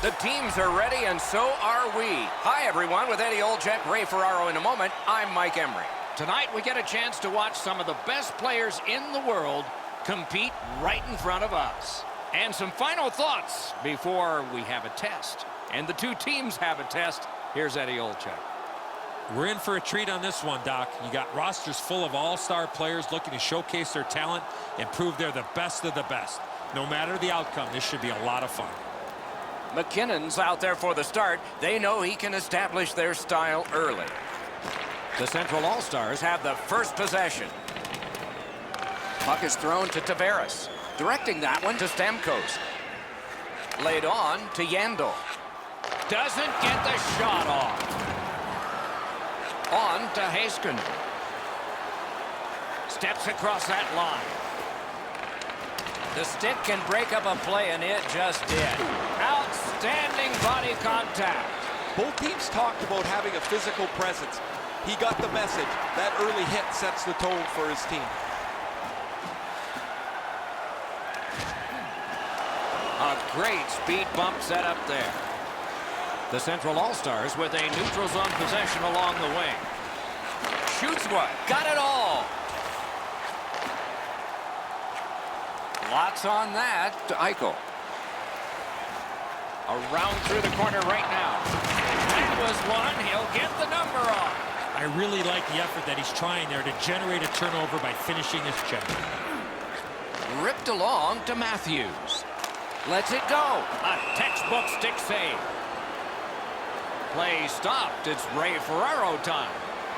The teams are ready, and so are we. Hi, everyone. With Eddie Olczyk, Ray Ferraro in a moment, I'm Mike Emery. Tonight, we get a chance to watch some of the best players in the world compete right in front of us. And some final thoughts before we have a test. And the two teams have a test. Here's Eddie Olczyk. We're in for a treat on this one, Doc. You got rosters full of all-star players looking to showcase their talent and prove they're the best of the best. No matter the outcome, this should be a lot of fun. McKinnon's out there for the start. They know he can establish their style early. The Central All-Stars have the first possession. Puck is thrown to Tavares. Directing that one to Stamkos. Laid on to Yandel. Doesn't get the shot off. On to Heiskanen. Steps across that line. The stick can break up a play, and it just did. Outstanding body contact. Both teams talked about having a physical presence. He got the message. That early hit sets the tone for his team. A great speed bump set up there. The Central All-Stars with a neutral zone possession along the wing. Shoots one. Got it all. Lots on that to Eichel. Around through the corner right now. That was one. He'll get the number off. I really like the effort that he's trying there to generate a turnover by finishing his check. Ripped along to Matthews. Lets it go. A textbook stick save. Play stopped. It's Ray Ferraro time.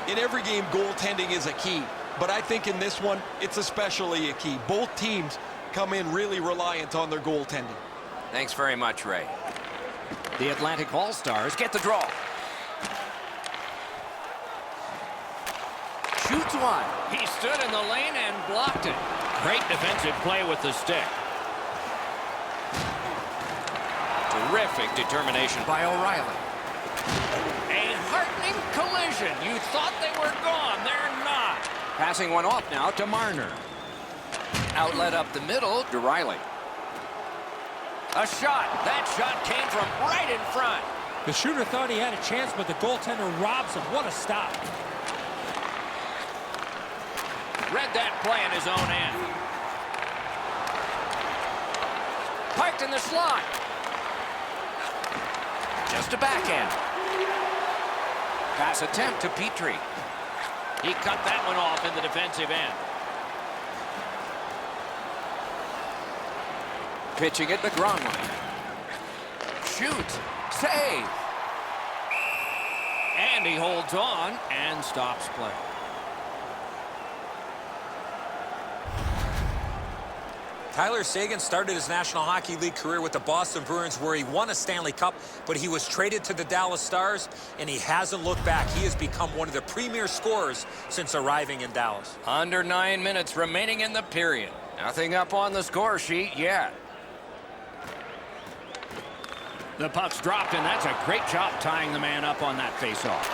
In every game, goaltending is a key. But I think in this one, it's especially a key. Both teams come in really reliant on their goaltending. Thanks very much, Ray. The Atlantic All-Stars get the draw. Shoots one. He stood in the lane and blocked it. Great defensive play with the stick. Terrific determination by O'Reilly. A heartening collision. You thought they were gone. They're not. Passing one off now to Marner. Outlet up the middle to Riley. A shot. That shot came from right in front. The shooter thought he had a chance, but the goaltender robs him. What a stop. Read that play in his own end. Parked in the slot. Just a backhand. Pass attempt to Petrie. He cut that one off in the defensive end. Pitching it to Gronwine. Shoot. Save. And he holds on and stops play. Tyler Seguin started his National Hockey League career with the Boston Bruins, where he won a Stanley Cup, but he was traded to the Dallas Stars, and he hasn't looked back. He has become one of the premier scorers since arriving in Dallas. Under 9 minutes remaining in the period. Nothing up on the score sheet yet. The puck's dropped, and that's a great job tying the man up on that faceoff.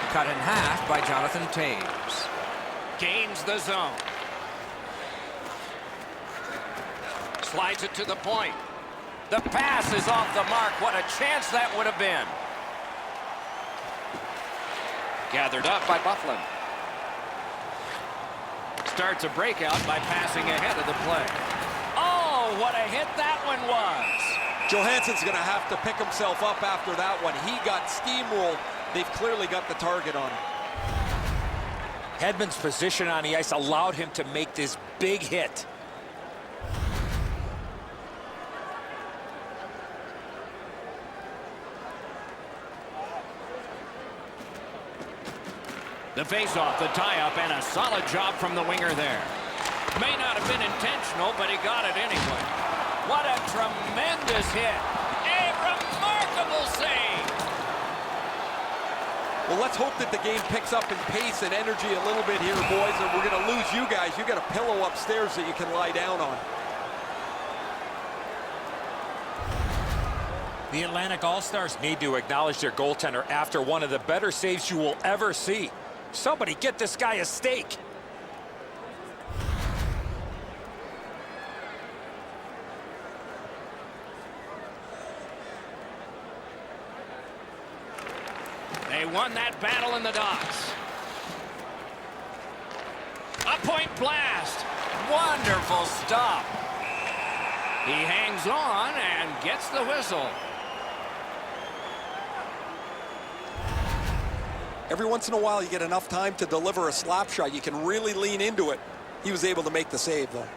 Cut in half by Jonathan Toews. Gains the zone. Slides it to the point. The pass is off the mark. What a chance that would have been. Gathered up by Bufflin. Starts a breakout by passing ahead of the play. Oh, what a hit that one was. Johansson's going to have to pick himself up after that one. He got steamrolled. They've clearly got the target on him. Hedman's position on the ice allowed him to make this big hit. The face-off, the tie-up, and a solid job from the winger there. May not have been intentional, but he got it anyway. What a tremendous hit. A remarkable save. Well, let's hope that the game picks up in pace and energy a little bit here, boys, and we're going to lose you guys. You got a pillow upstairs that you can lie down on. The Atlantic All-Stars need to acknowledge their goaltender after one of the better saves you will ever see. Somebody get this guy a steak. They won that battle in the docks. A point blast. Wonderful stop. He hangs on and gets the whistle. Every once in a while, you get enough time to deliver a slap shot. You can really lean into it. He was able to make the save, though.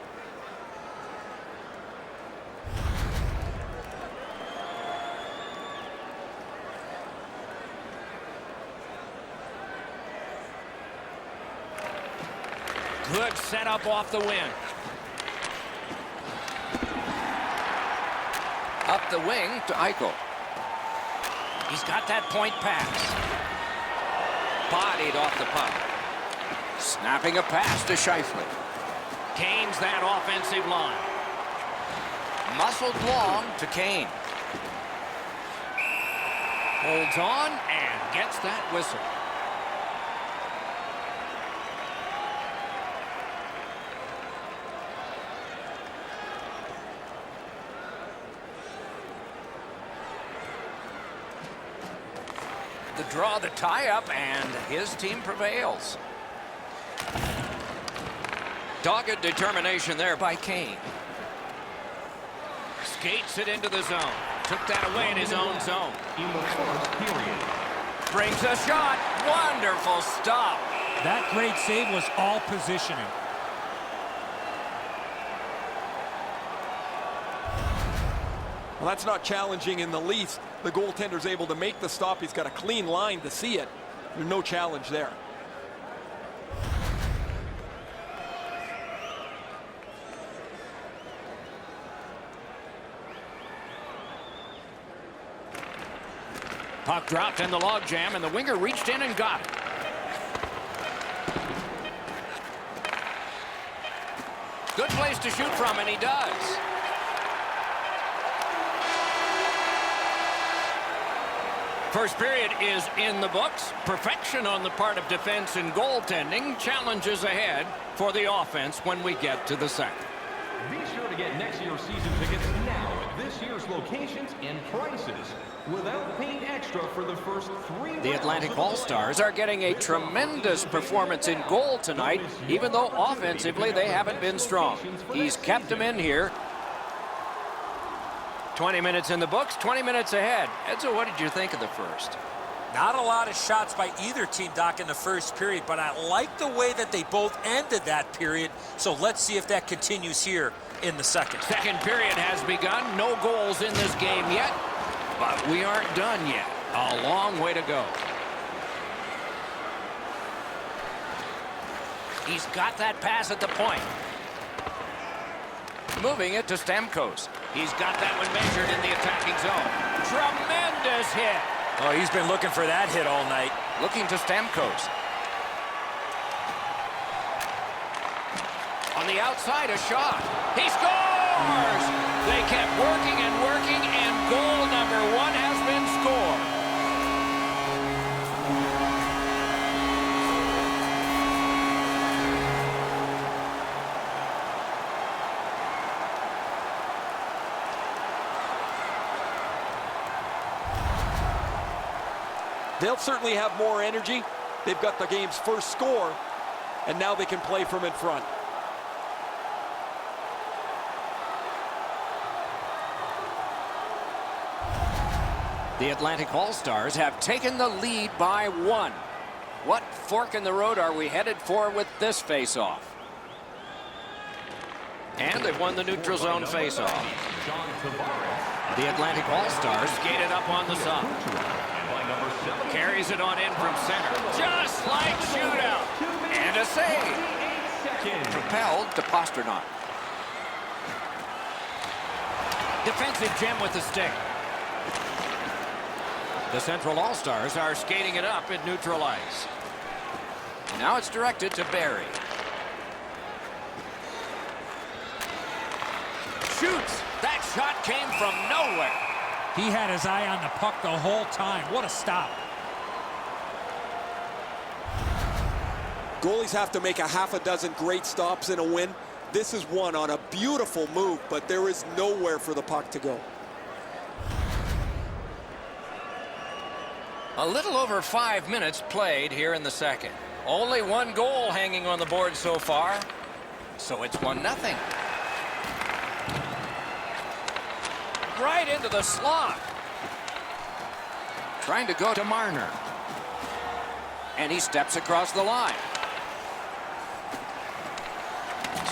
Good setup off the wing. Up the wing to Eichel. He's got that point pass. Bodied off the puck. Snapping a pass to Scheifele. Kane's that offensive line. Muscled long to Kane. Holds on and gets that whistle. The draw, the tie-up, and his team prevails. Dogged determination there by Kane. Skates it into the zone. Took that away in his own zone. In the first period. Brings a shot. Wonderful stop. That great save was all positioning. Well, that's not challenging in the least. The goaltender's able to make the stop. He's got a clean line to see it. There's no challenge there. Puck dropped in the logjam, and the winger reached in and got it. Good place to shoot from, and he does. First period is in the books. Perfection on the part of defense and goaltending. Challenges ahead for the offense when we get to the second. Be sure to get next year's season tickets now at this year's locations and prices without paying extra for the first 3 The Atlantic All-Stars are getting a tremendous performance in goal tonight, even though offensively they haven't been strong. He's kept them in here. 20 minutes in the books, 20 minutes ahead. Edzo, what did you think of the first? Not a lot of shots by either team, Doc, in the first period, but I like the way that they both ended that period. So let's see if that continues here in the second. Second period has begun. No goals in this game yet, but we aren't done yet. A long way to go. He's got that pass at the point. Moving it to Stamkos. He's got that one measured in the attacking zone. Tremendous hit. Oh, he's been looking for that hit all night. Looking to Stamkos. On the outside, a shot. He scores! They kept working and working, and goal number 1 has been scored. They'll certainly have more energy. They've got the game's first score, and now they can play from in front. The Atlantic All-Stars have taken the lead by 1. What fork in the road are we headed for with this face-off? And they've won the neutral zone face-off. The Atlantic All-Stars skated up on the side. Carries it on in from center. Just like shootout. And a save. Propelled to Pastrnak. Defensive gem with the stick. The Central All-Stars are skating it up at neutral ice. Now it's directed to Barrie. Shoots. That shot came from nowhere. He had his eye on the puck the whole time. What a stop. Goalies have to make a half a dozen great stops in a win. This is one on a beautiful move, but there is nowhere for the puck to go. A little over 5 minutes played here in the second. Only one goal hanging on the board so far. So it's 1-0. Right into the slot. Trying to go to Marner. And he steps across the line.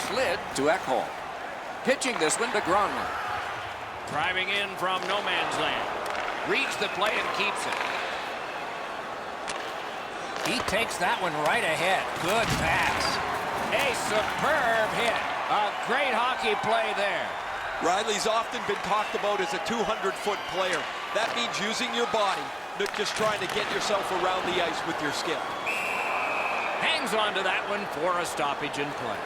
Slid to Ekholm. Pitching this one to Gronlund. Driving in from no man's land. Reads the play and keeps it. He takes that one right ahead. Good pass. A superb hit. A great hockey play there. Riley's often been talked about as a 200-foot player. That means using your body, not just trying to get yourself around the ice with your skill. Hangs on to that one for a stoppage in play.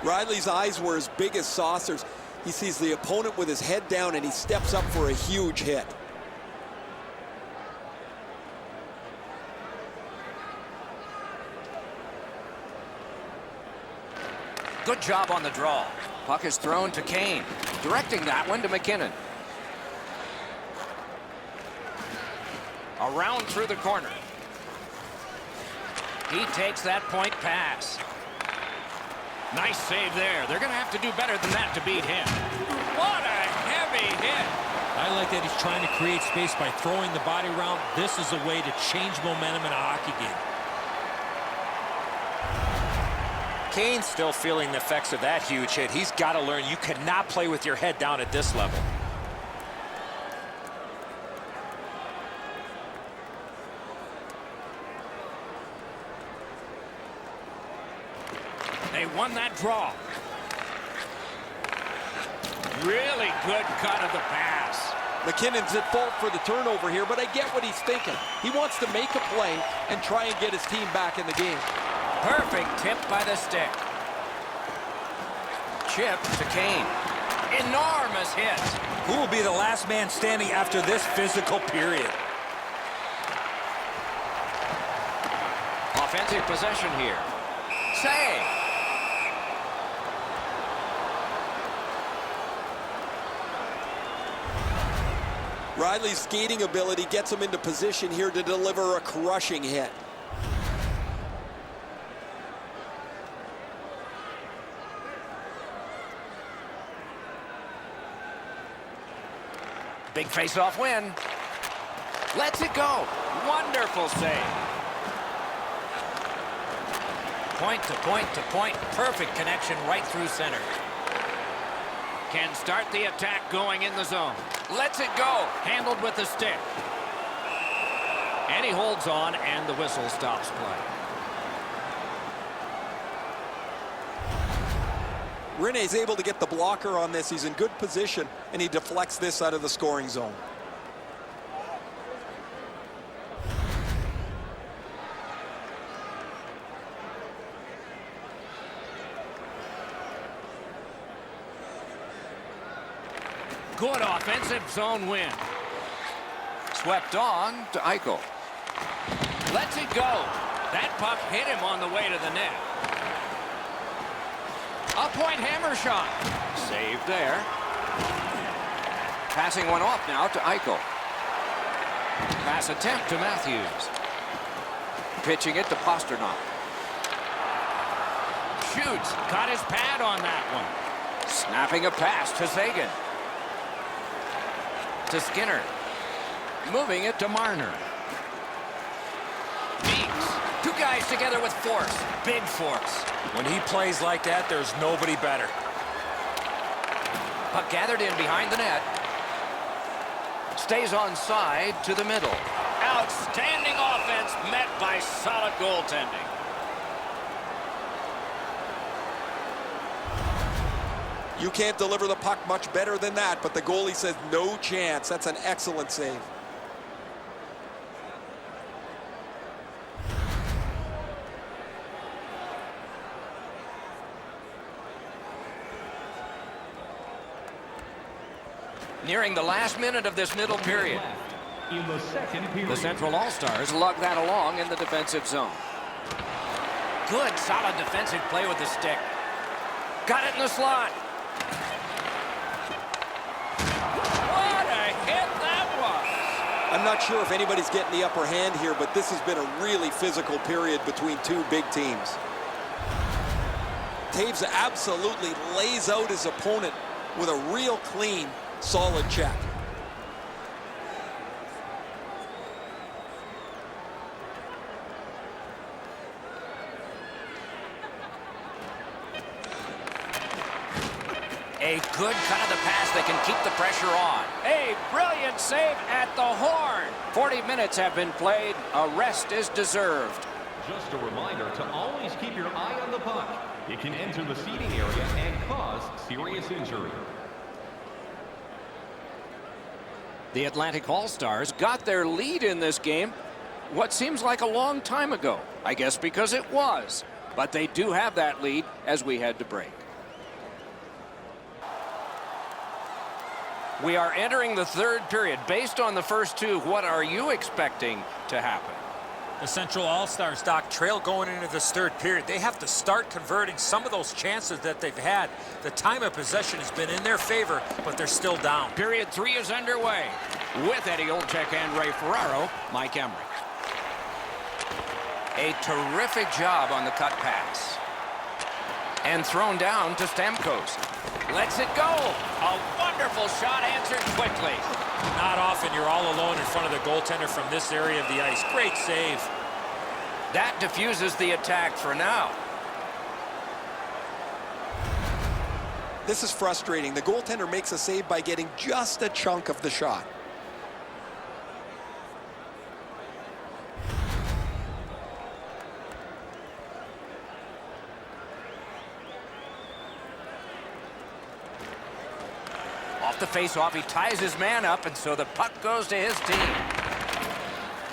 Riley's eyes were as big as saucers. He sees the opponent with his head down and he steps up for a huge hit. Good job on the draw. Puck is thrown to Kane. Directing that one to McKinnon. Around through the corner. He takes that point pass. Nice save there. They're going to have to do better than that to beat him. What a heavy hit. I like that he's trying to create space by throwing the body around. This is a way to change momentum in a hockey game. Kane's still feeling the effects of that huge hit. He's got to learn you cannot play with your head down at this level. They won that draw. Really good cut of the pass. McKinnon's at fault for the turnover here, but I get what he's thinking. He wants to make a play and try and get his team back in the game. Perfect tip by the stick. Chip to Kane. Enormous hit. Who will be the last man standing after this physical period? Offensive possession here. Save. Riley's skating ability gets him into position here to deliver a crushing hit. Big face-off win. Lets it go. Wonderful save. Point to point to point. Perfect connection right through center. Can start the attack going in the zone. Lets it go. Handled with the stick. And he holds on, and the whistle stops play. Rinne's able to get the blocker on this. He's in good position, and he deflects this out of the scoring zone. Good offensive zone win. Swept on to Eichel. Lets it go. That puck hit him on the way to the net. A point hammer shot. Saved there. Passing one off now to Eichel. Pass attempt to Matthews. Pitching it to Pasternak. Shoots. Got his pad on that one. Snapping a pass to Sagan. To Skinner. Moving it to Marner. Beats. Two guys together with force. Big force. When he plays like that, there's nobody better. Puck gathered in behind the net. Stays on side to the middle. Outstanding offense met by solid goaltending. You can't deliver the puck much better than that, but the goalie says no chance. That's an excellent save. Nearing the last minute of this middle period. In the second period. The Central All-Stars lug that along in the defensive zone. Good, solid defensive play with the stick. Got it in the slot. Oh! I'm not sure if anybody's getting the upper hand here, but this has been a really physical period between two big teams. Toews absolutely lays out his opponent with a real clean, solid check. A good cut of the pass that can keep the pressure on. A brilliant save at the horn. 40 minutes have been played. A rest is deserved. Just a reminder to always keep your eye on the puck. It can enter the seating area and cause serious injury. The Atlantic All-Stars got their lead in this game what seems like a long time ago. I guess because it was. But they do have that lead as we head to break. We are entering the third period. Based on the first two, what are you expecting to happen? The Central All-Stars, Doc, trail going into this third period. They have to start converting some of those chances that they've had. The time of possession has been in their favor, but they're still down. Period 3 is underway. With Eddie Olczyk and Ray Ferraro, Mike Emrick. A terrific job on the cut pass. And thrown down to Stamkos. Lets it go. A wonderful shot answered quickly. Not often you're all alone in front of the goaltender from this area of the ice. Great save. That diffuses the attack for now. This is frustrating. The goaltender makes a save by getting just a chunk of the shot. Off the face-off, he ties his man up, and so the puck goes to his team.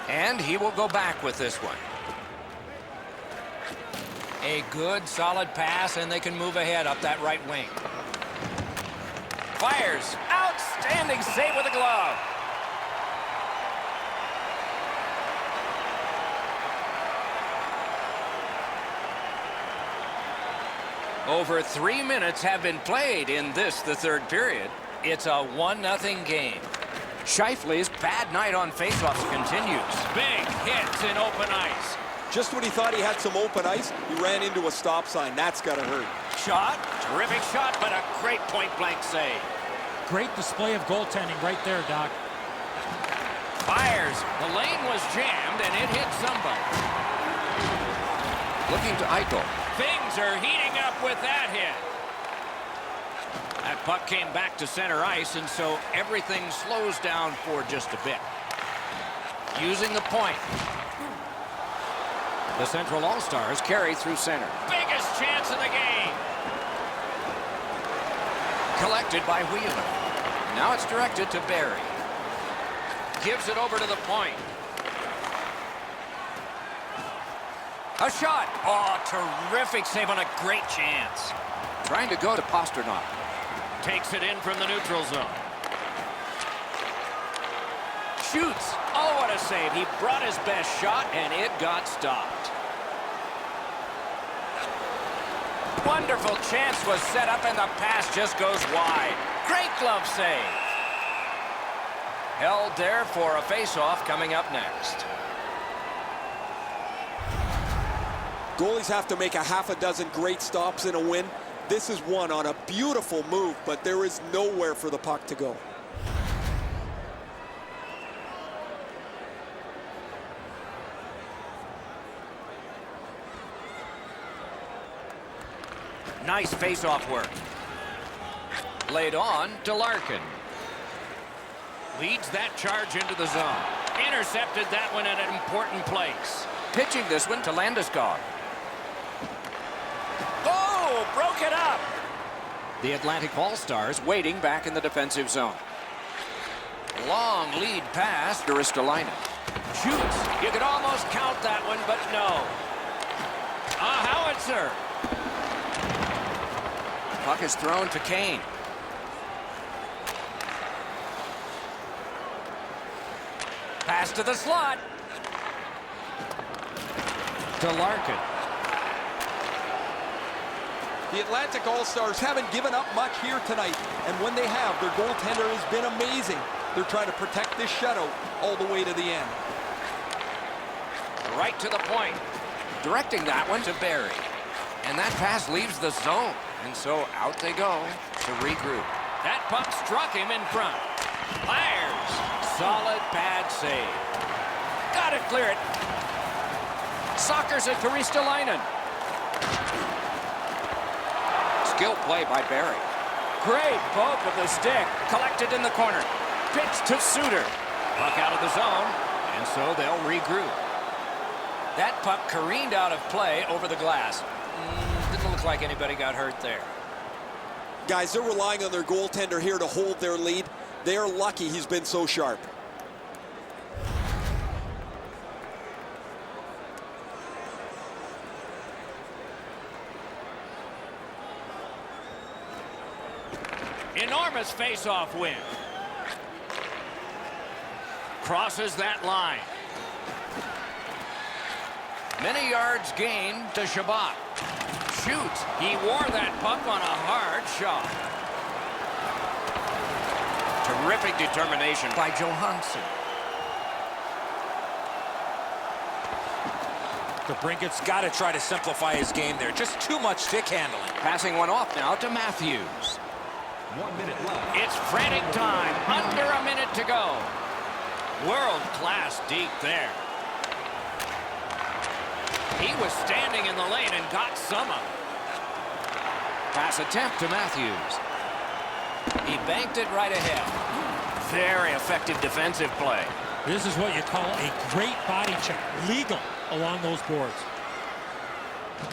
And he will go back with this one. A good, solid pass, and they can move ahead up that right wing. Fires. Outstanding save with a glove. Over 3 minutes have been played in this, the third period. It's a 1-0 game. Scheifele's bad night on faceoffs continues. Big hits in open ice. Just when he thought he had some open ice, he ran into a stop sign. That's got to hurt. Shot, terrific shot, but a great point-blank save. Great display of goaltending right there, Doc. Fires. The lane was jammed, and it hit somebody. Looking to Eichel. Things are heating up with that hit. That puck came back to center ice, and so everything slows down for just a bit. Using the point. The Central All-Stars carry through center. Biggest chance of the game. Collected by Wheeler. Now it's directed to Barry. Gives it over to the point. A shot. Oh, terrific save on a great chance. Trying to go to Pastrnak. Takes it in from the neutral zone. Shoots. Oh, what a save. He brought his best shot, and it got stopped. Wonderful chance was set up, and the pass just goes wide. Great glove save. Held there for a face-off coming up next. Goalies have to make a half a dozen great stops in a win. This is one on a beautiful move, but there is nowhere for the puck to go. Nice face-off work. Laid on to Larkin. Leads that charge into the zone. Intercepted that one at an important place. Pitching this one to Landeskog. Oh, broke it up. The Atlantic All-Stars waiting back in the defensive zone. Long lead pass to Ristolainen. Shoots. You could almost count that one, but no. A howitzer. Puck is thrown to Kane. Pass to the slot. To Larkin. The Atlantic All-Stars haven't given up much here tonight, and when they have, their goaltender has been amazing. They're trying to protect this shutout all the way to the end. Right to the point. Directing that one to Barry. And that pass leaves the zone. And so out they go to regroup. That puck struck him in front. Fires. Solid pad save. Got to clear it. Sockers it to Ristolainen. Skill play by Barry. Great poke of the stick. Collected in the corner. Pitch to Suter. Puck out of the zone. And so they'll regroup. That puck careened out of play over the glass. Didn't look like anybody got hurt there. Guys, they're relying on their goaltender here to hold their lead. They're lucky he's been so sharp. Enormous face-off win. Crosses that line. Many yards gained to Shabbat. Shoots. He wore that puck on a hard shot. Terrific determination by Johansson. DeBrincat's got to try to simplify his game there. Just too much stick handling. Passing one off now to Matthews. 1 minute left. It's frantic time. Under a minute to go. World-class deep there. He was standing in the lane and got some of it. Pass attempt to Matthews. He banked it right ahead. Very effective defensive play. This is what you call a great body check. Legal along those boards.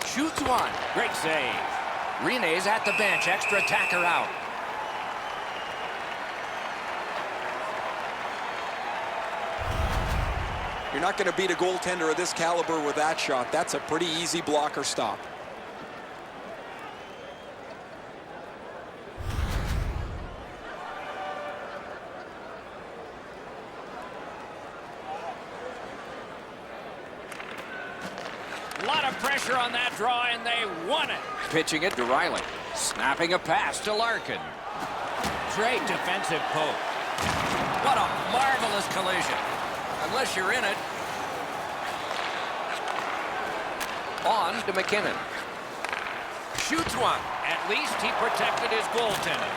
Shoots one. Great save. Rene's at the bench. Extra attacker out. You're not going to beat a goaltender of this caliber with that shot. That's a pretty easy blocker stop. A lot of pressure on that draw, and they won it. Pitching it to Riley. Snapping a pass to Larkin. Great defensive poke. What a marvelous collision. Unless you're in it. On to McKinnon. Shoots one. At least he protected his goaltender.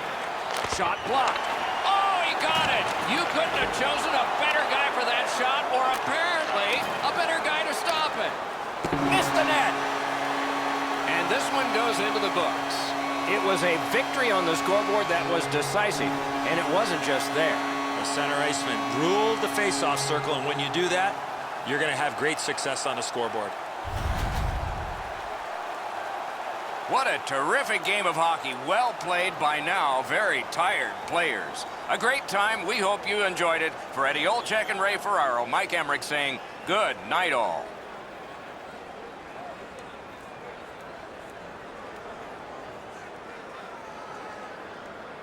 Shot blocked. Oh, he got it. You couldn't have chosen a better guy for that shot, or apparently a better guy to stop it. Missed the net. And this one goes into the books. It was a victory on the scoreboard that was decisive, and it wasn't just there. The center iceman ruled the face-off circle, and when you do that, you're going to have great success on the scoreboard. What a terrific game of hockey. Well played by now very tired players. A great time. We hope you enjoyed it. For Eddie Olczyk and Ray Ferraro, Mike Emmerich saying good night all.